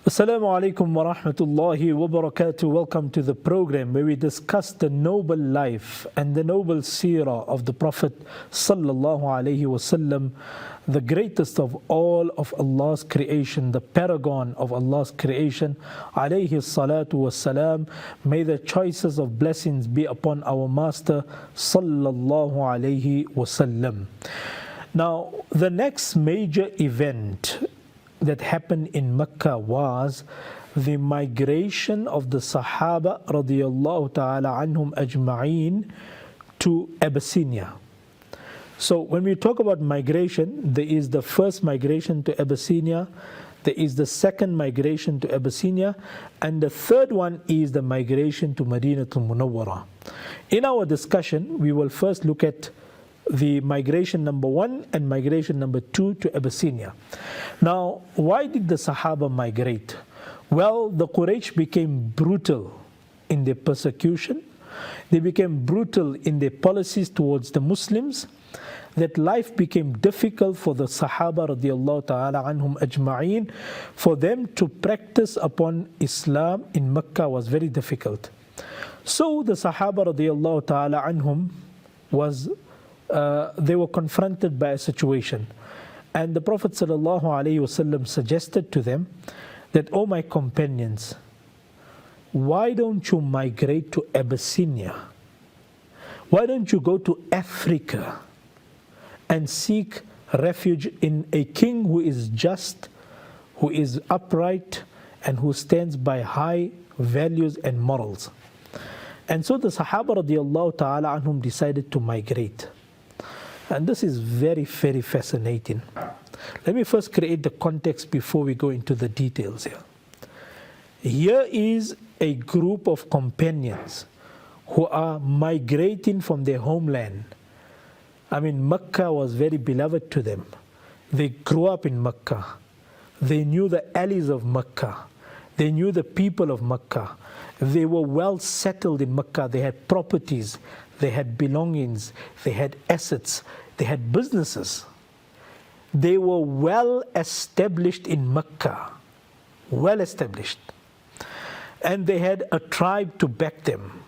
Assalamu alaikum wa rahmatullahi wa barakatuh. Welcome to the program where we discuss the noble life and the noble seerah of the Prophet sallallahu alaihi wasallam, the greatest of all of Allah's creation, the paragon of Allah's creation, alayhi salatu wassalam. May the choices of blessings be upon our Master sallallahu alaihi wasallam. Now, the next major event that happened in Mecca was the migration of the Sahaba radiyallahu ta'ala anhum ajma'een to Abyssinia. So when we talk about migration, there is the first migration to Abyssinia, there is the second migration to Abyssinia, and the third one is the migration to Madinatul Munawwara. In our discussion, we will first look at the migration number 1 and migration number 2 to Abyssinia. Now, why did the Sahaba migrate? Well, the Quraysh became brutal in their persecution. They became brutal in their policies towards the Muslims. That life became difficult for the Sahaba radiallahu ta'ala anhum ajma'een. For them to practice upon Islam in Mecca was very difficult. So the Sahaba radiallahu ta'ala anhum they were confronted by a situation, and the Prophet ﷺ suggested to them that, "O my companions, why don't you migrate to Abyssinia? Why don't you go to Africa and seek refuge in a king who is just, who is upright, and who stands by high values and morals?" And so the Sahaba radiallahu ta'ala anhum decided to migrate. And this is very, very fascinating. Let me first create the context before we go into the details here. Here is a group of companions who are migrating from their homeland. I mean, Mecca was very beloved to them. They grew up in Mecca. They knew the alleys of Mecca. They knew the people of Mecca. They were well settled in Mecca. They had properties. They had belongings, they had assets, they had businesses. They were well established in Mecca, well established. And they had a tribe to back them.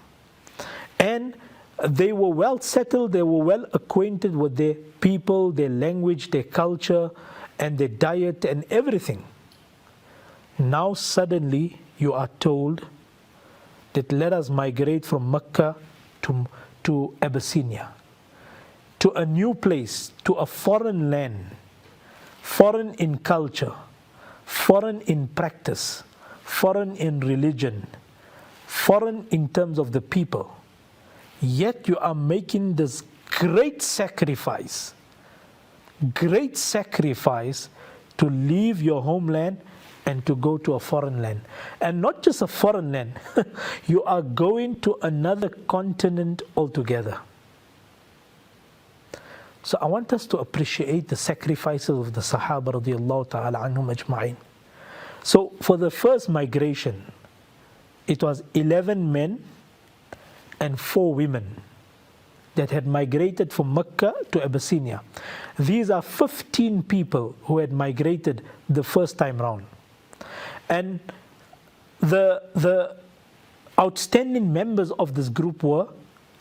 And they were well settled, they were well acquainted with their people, their language, their culture, and their diet and everything. Now suddenly you are told that let us migrate from Mecca to Abyssinia, to a new place, to a foreign land, foreign in culture, foreign in practice, foreign in religion, foreign in terms of the people. Yet you are making this great sacrifice to leave your homeland and to go to a foreign land. And not just a foreign land, you are going to another continent altogether. So I want us to appreciate the sacrifices of the Sahaba radiallahu ta'ala anhum ajma'in. So for the first migration, it was 11 men and 4 women that had migrated from Mecca to Abyssinia. These are 15 people who had migrated the first time round. And the outstanding members of this group were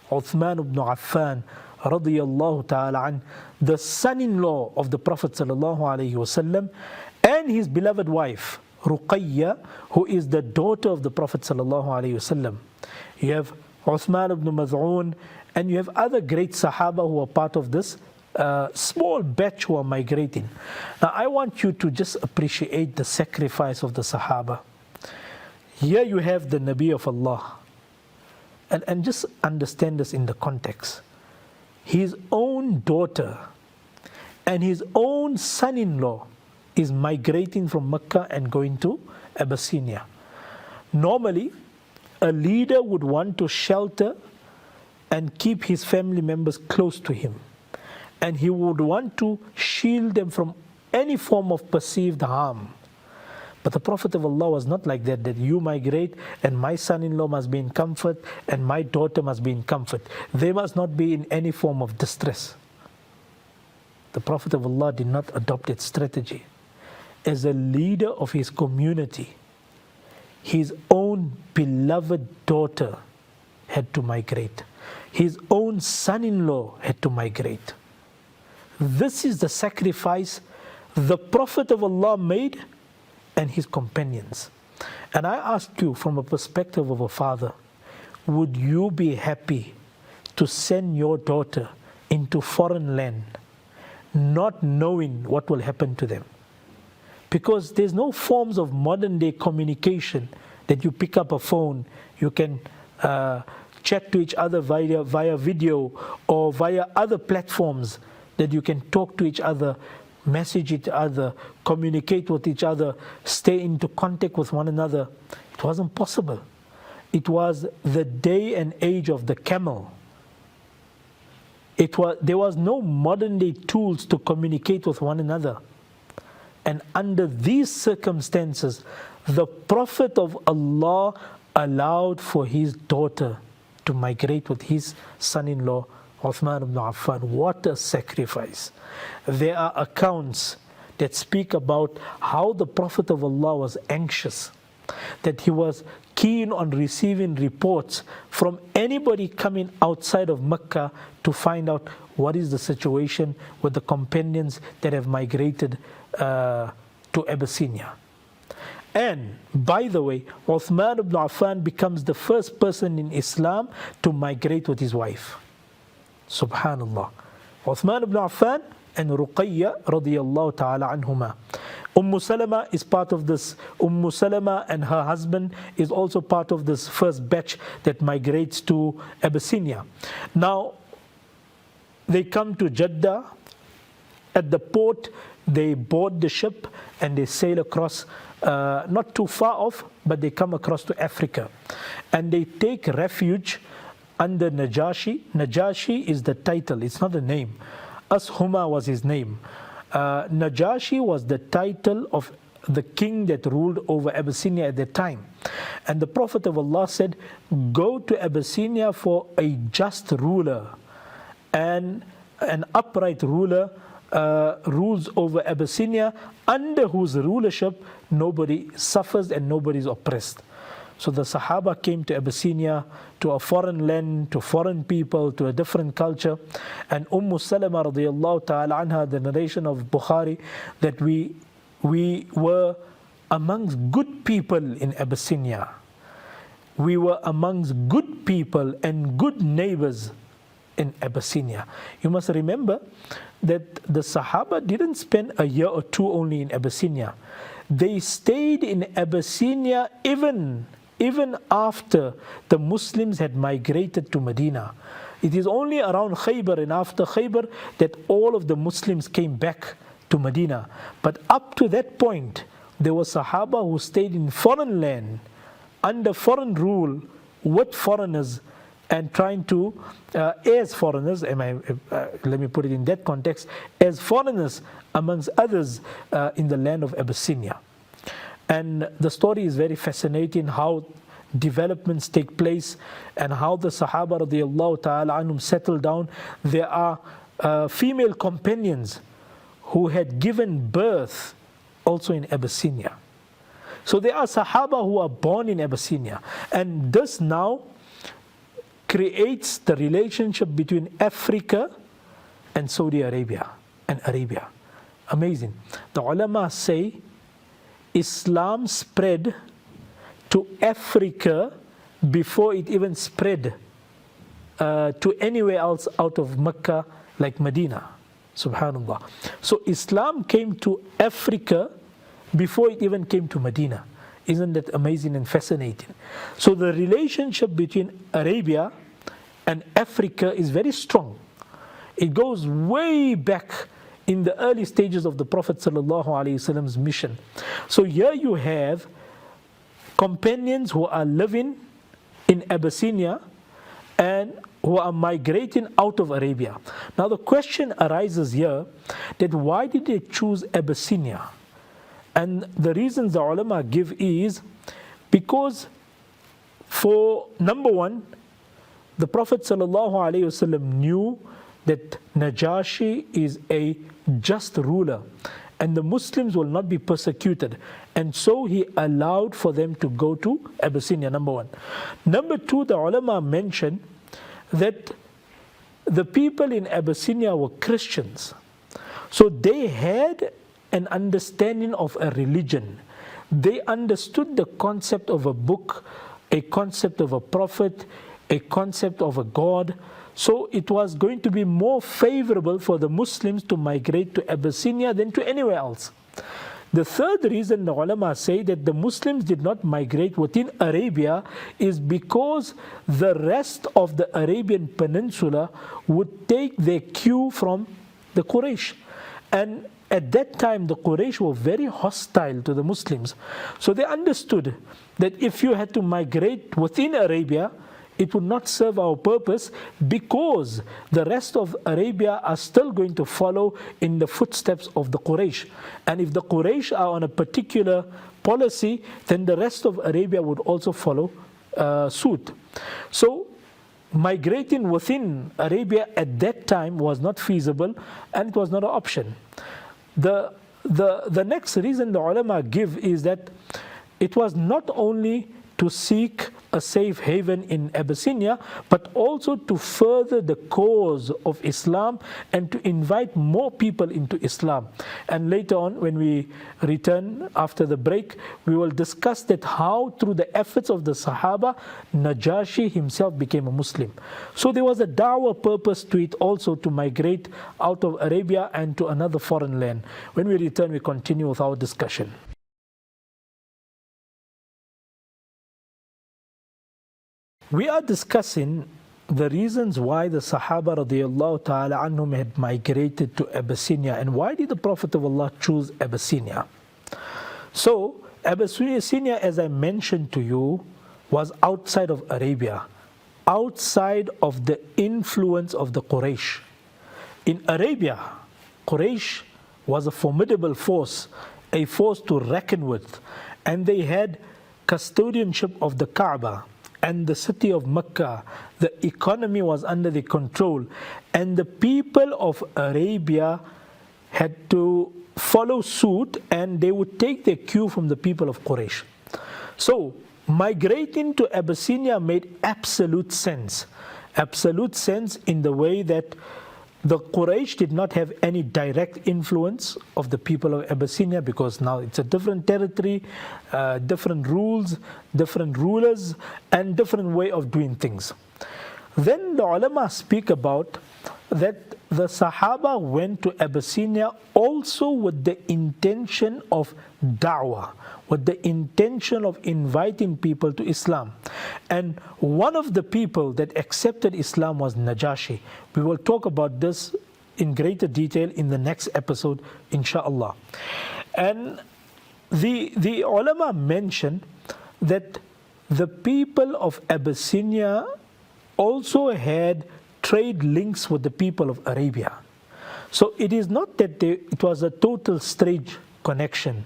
Uthman ibn Affan radiyallahu ta'ala an, the son-in-law of the Prophet sallallahu alaihi wasallam, and his beloved wife Ruqayya, who is the daughter of the Prophet sallallahu alaihi wasallam. You have Uthman ibn Maz'un, and you have other great Sahaba who are part of this small batch who are migrating. Now I want you to just appreciate the sacrifice of the Sahaba. Here you have the Nabi of Allah, and just understand this in the context. His own daughter and his own son-in-law is migrating from Mecca and going to Abyssinia. Normally, a leader would want to shelter and keep his family members close to him. And he would want to shield them from any form of perceived harm. But the Prophet of Allah was not like that you migrate and my son-in-law must be in comfort and my daughter must be in comfort. They must not be in any form of distress. The Prophet of Allah did not adopt that strategy. As a leader of his community, his own beloved daughter had to migrate. His own son-in-law had to migrate. This is the sacrifice the Prophet of Allah made and his companions. And I ask you from a perspective of a father, would you be happy to send your daughter into foreign land not knowing what will happen to them? Because there's no forms of modern day communication that you pick up a phone, you can chat to each other via video or via other platforms that you can talk to each other, message each other, communicate with each other, stay into contact with one another. It wasn't possible. It was the day and age of the camel. There was no modern day tools to communicate with one another. And under these circumstances, the Prophet of Allah allowed for his daughter to migrate with his son-in-law, Uthman ibn Affan. What a sacrifice. There are accounts that speak about how the Prophet of Allah was anxious, that he was keen on receiving reports from anybody coming outside of Mecca to find out what is the situation with the companions that have migrated to Abyssinia. And by the way, Uthman ibn Affan becomes the first person in Islam to migrate with his wife. Subhanallah. Uthman ibn Affan and Ruqayya radiyallahu ta'ala anhuma. Salama is part of this. Salama and her husband is also part of this first batch that migrates to Abyssinia. Now, they come to Jeddah. At the port, they board the ship and they sail across, not too far off, but they come across to Africa. And they take refuge under Najashi. Najashi is the title, it's not a name. Ashuma was his name. Najashi was the title of the king that ruled over Abyssinia at that time. And the Prophet of Allah said, go to Abyssinia for a just ruler, and an upright ruler rules over Abyssinia, under whose rulership nobody suffers and nobody is oppressed. So the Sahaba came to Abyssinia, to a foreign land, to foreign people, to a different culture. And Salama radiyallahu ta'ala anha, the narration of Bukhari, that we were amongst good people in Abyssinia. We were amongst good people and good neighbors in Abyssinia. You must remember that the Sahaba didn't spend a year or two only in Abyssinia. They stayed in Abyssinia even after the Muslims had migrated to Medina. It is only around Khaybar and after Khaybar that all of the Muslims came back to Medina. But up to that point, there were Sahaba who stayed in foreign land, under foreign rule, with foreigners, and trying to, as foreigners, let me put it in that context, as foreigners amongst others in the land of Abyssinia. And the story is very fascinating, how developments take place and how the Sahaba radiyallahu ta'ala anhum settled down. There are female companions who had given birth also in Abyssinia. So there are Sahaba who are born in Abyssinia. And this now creates the relationship between Africa and Saudi Arabia and Arabia. Amazing. The ulama say Islam spread to Africa before it even spread to anywhere else out of Mecca, like Medina. Subhanallah. So Islam came to Africa before it even came to Medina. Isn't that amazing and fascinating? So the relationship between Arabia and Africa is very strong. It goes way back in the early stages of the Prophet ﷺ's mission. So here you have companions who are living in Abyssinia and who are migrating out of Arabia. Now the question arises here, that why did they choose Abyssinia? And the reasons the ulama give is because, for number one, the Prophet ﷺ knew that Najashi is a just ruler and the Muslims will not be persecuted. And so he allowed for them to go to Abyssinia, number one. Number two, the ulama mentioned that the people in Abyssinia were Christians. So they had an understanding of a religion. They understood the concept of a book, a concept of a prophet, a concept of a God. So it was going to be more favorable for the Muslims to migrate to Abyssinia than to anywhere else. The third reason the ulama say that the Muslims did not migrate within Arabia is because the rest of the Arabian Peninsula would take their cue from the Quraysh. And at that time, the Quraysh were very hostile to the Muslims. So they understood that if you had to migrate within Arabia, it would not serve our purpose, because the rest of Arabia are still going to follow in the footsteps of the Quraysh. And if the Quraysh are on a particular policy, then the rest of Arabia would also follow suit. So migrating within Arabia at that time was not feasible, and it was not an option. The next reason the ulama give is that it was not only to seek a safe haven in Abyssinia, but also to further the cause of Islam and to invite more people into Islam. And later on, when we return after the break, we will discuss that how through the efforts of the Sahaba, Najashi himself became a Muslim. So there was a da'wah purpose to it also, to migrate out of Arabia and to another foreign land. When we return, we continue with our discussion. We are discussing the reasons why the Sahaba radiallahu ta'ala anhum had migrated to Abyssinia, and why did the Prophet of Allah choose Abyssinia. So Abyssinia, as I mentioned to you, was outside of Arabia, outside of the influence of the Quraysh. In Arabia, Quraysh was a formidable force, a force to reckon with, and they had custodianship of the Kaaba and the city of Mecca. The economy was under their control, and the people of Arabia had to follow suit, and they would take their cue from the people of Quraysh. So migrating to Abyssinia made absolute sense in the way that the Quraysh did not have any direct influence of the people of Abyssinia, because now it's a different territory, different rules, different rulers, and different way of doing things. Then the ulama speak about that the Sahaba went to Abyssinia also with the intention of da'wah, with the intention of inviting people to Islam. And one of the people that accepted Islam was Najashi. We will talk about this in greater detail in the next episode, inshallah. And the ulama mentioned that the people of Abyssinia also had trade links with the people of Arabia. So it is not that it was a total strange connection.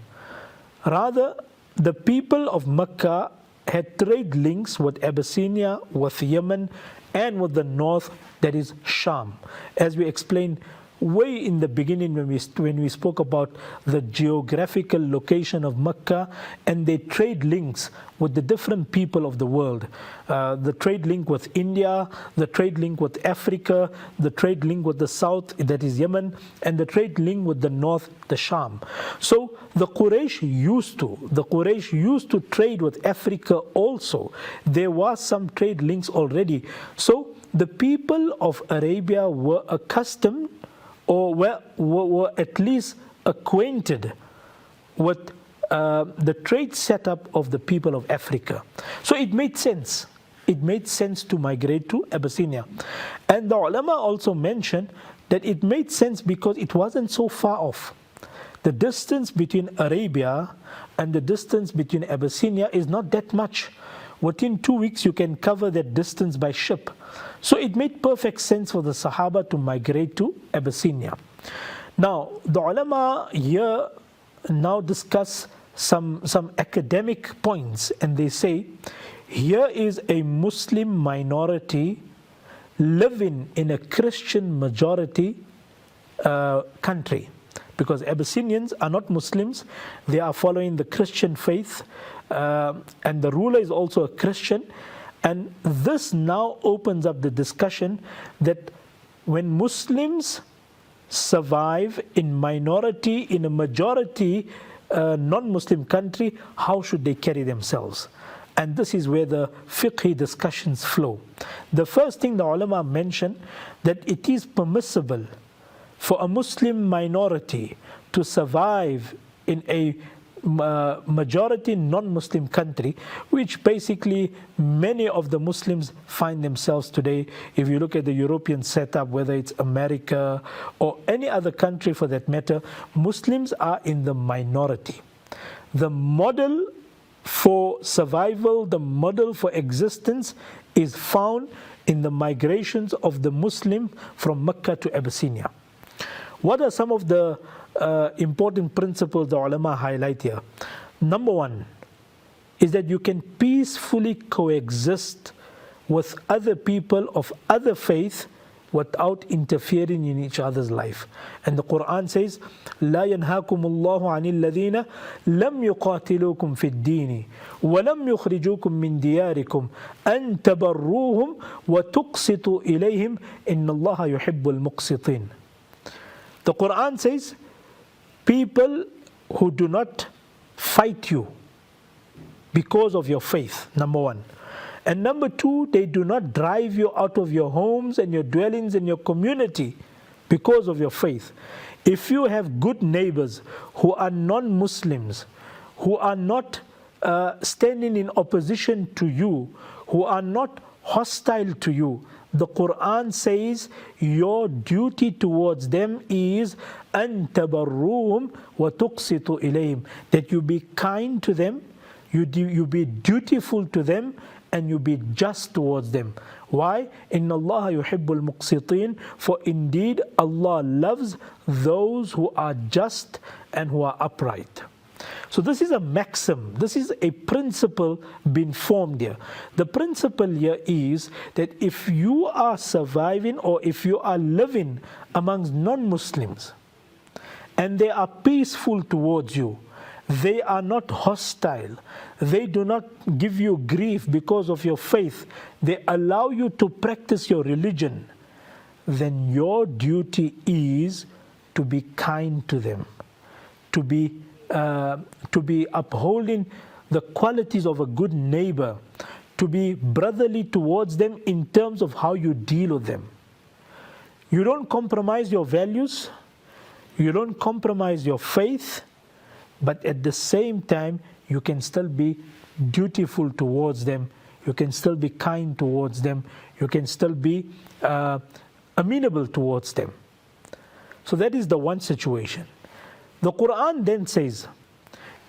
Rather, the people of Mecca had trade links with Abyssinia, with Yemen, and with the north, that is Sham. As we explained way in the beginning when we spoke about the geographical location of Mecca and their trade links with the different people of the world. The trade link with India, the trade link with Africa, the trade link with the south, that is Yemen, and the trade link with the north, the Sham. So the Quraysh used to trade with Africa also. There was some trade links already. So the people of Arabia were accustomed, or were at least acquainted with the trade setup of the people of Africa. So it made sense. It made sense to migrate to Abyssinia. And the ulama also mentioned that it made sense because it wasn't so far off. The distance between Arabia and the distance between Abyssinia is not that much. Within 2 weeks you can cover that distance by ship. So it made perfect sense for the Sahaba to migrate to Abyssinia. Now the ulama here now discuss some academic points, and they say here is a Muslim minority living in a Christian majority country. because Abyssinians are not Muslims, they are following the Christian faith, and the ruler is also a Christian. And this now opens up the discussion that when Muslims survive in minority in a majority non-Muslim country, how should they carry themselves? And this is where the fiqhi discussions flow. The first thing the ulama mention, that it is permissible for a Muslim minority to survive in a majority non-Muslim country, which basically many of the Muslims find themselves today. If you look at the European setup, whether it's America or any other country for that matter, Muslims are in the minority. The model for survival, the model for existence is found in the migrations of the Muslim from Mecca to Abyssinia. What are some of the important principles the ulama highlight here? Number one is that you can peacefully coexist with other people of other faith without interfering in each other's life. And the Quran says, لا ينهاكم الله عن الذين لم يقاتلوكم في الدين ولم يخرجوكم من دياركم أن تبروهم وتقسطوا إليهم إن الله يحب المقسطين. The Quran says, people who do not fight you because of your faith, number one. And number two, they do not drive you out of your homes and your dwellings and your community because of your faith. If you have good neighbors who are non-Muslims, who are not standing in opposition to you, who are not hostile to you, the Quran says your duty towards them is أَن تَبَرُّهُمْ وَتُقْسِطُوا إِلَيْهِمْ, that you be kind to them, you be dutiful to them, and you be just towards them. Why? إِنَّ اللَّهَ يُحِبُّ الْمُقْسِطِينَ, for indeed Allah loves those who are just and who are upright. So this is a maxim, this is a principle being formed here. The principle here is that if you are surviving or if you are living amongst non-Muslims and they are peaceful towards you, they are not hostile, they do not give you grief because of your faith, they allow you to practice your religion, then your duty is to be kind to them, to be upholding the qualities of a good neighbor, to be brotherly towards them in terms of how you deal with them. You don't compromise your values, you don't compromise your faith, but at the same time, you can still be dutiful towards them, you can still be kind towards them, you can still be amenable towards them. So that is the one situation. The Quran then says,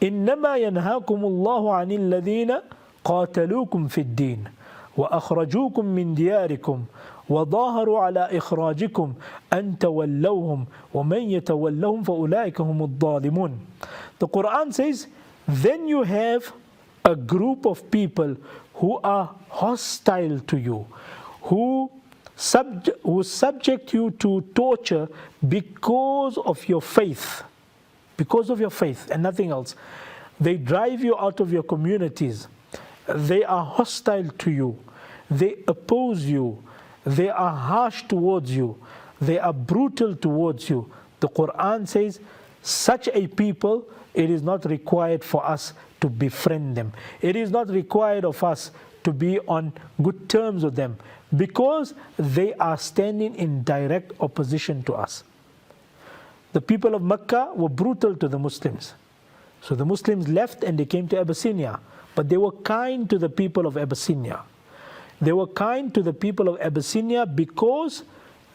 إِنَّمَا يَنْهَاكُمُ اللَّهُ عَنِ الَّذِينَ قَاتَلُوكُمْ فِي الدِّينِ وَأَخْرَجُوكُم مِّن دِيَارِكُمْ وَظَاهَرُوا عَلَى إِخْرَاجِكُمْ أَن تَوَلَّوْهُمْ وَمَن يَتَوَلَّهُمْ فَأُولَٰئِكَ هُمُ الظَّالِمُونَ. The Quran says, then you have a group of people who are hostile to you, who subject you to torture because of your faith. Because of your faith and nothing else. They drive you out of your communities. They are hostile to you. They oppose you. They are harsh towards you. They are brutal towards you. The Quran says, such a people, it is not required for us to befriend them. It is not required of us to be on good terms with them because they are standing in direct opposition to us. The people of Mecca were brutal to the Muslims. So the Muslims left and they came to Abyssinia. But they were kind to the people of Abyssinia. They were kind to the people of Abyssinia because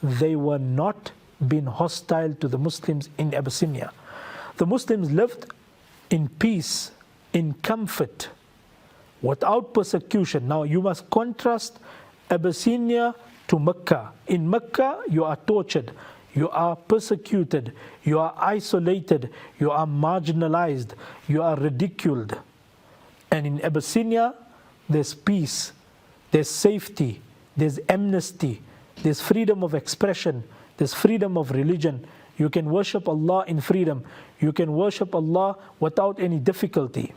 they were not being hostile to the Muslims in Abyssinia. The Muslims lived in peace, in comfort, without persecution. Now you must contrast Abyssinia to Mecca. In Mecca you are tortured, you are persecuted, you are isolated, you are marginalized, you are ridiculed. And in Abyssinia, there's peace, there's safety, there's amnesty, there's freedom of expression, there's freedom of religion, You can worship Allah in freedom. You can worship Allah without any difficulty.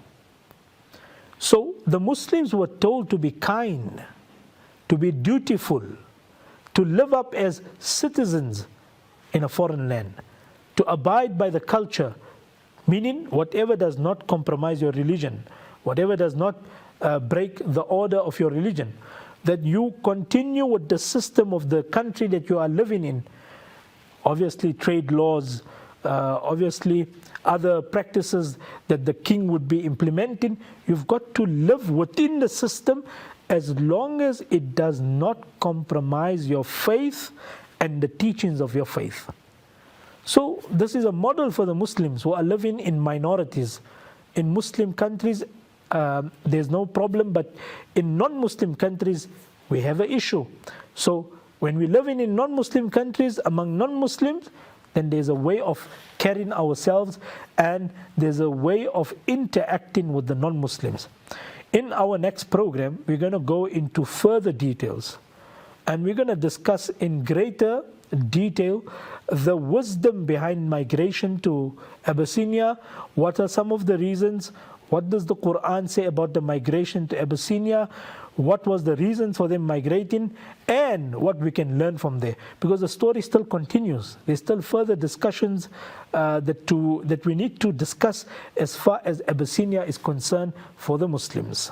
So the Muslims were told to be kind, to be dutiful, to live up as citizens in a foreign land, to abide by the culture, meaning whatever does not compromise your religion, whatever does not break the order of your religion, that you continue with the system of the country that you are living in. Obviously trade laws, obviously other practices that the king would be implementing. You've got to live within the system as long as it does not compromise your faith and the teachings of your faith. So this is a model for the Muslims who are living in minorities. In Muslim countries, there's no problem, but in non-Muslim countries, we have an issue. So when we're living in non-Muslim countries, among non-Muslims, then there's a way of carrying ourselves and there's a way of interacting with the non-Muslims. In our next program, we're going to go into further details and we're going to discuss in greater detail the wisdom behind migration to Abyssinia. What are some of the reasons? What does the Quran say about the migration to Abyssinia? What was the reason for them migrating, and what we can learn from there? Because the story still continues. There's still further discussions that we need to discuss as far as Abyssinia is concerned for the Muslims.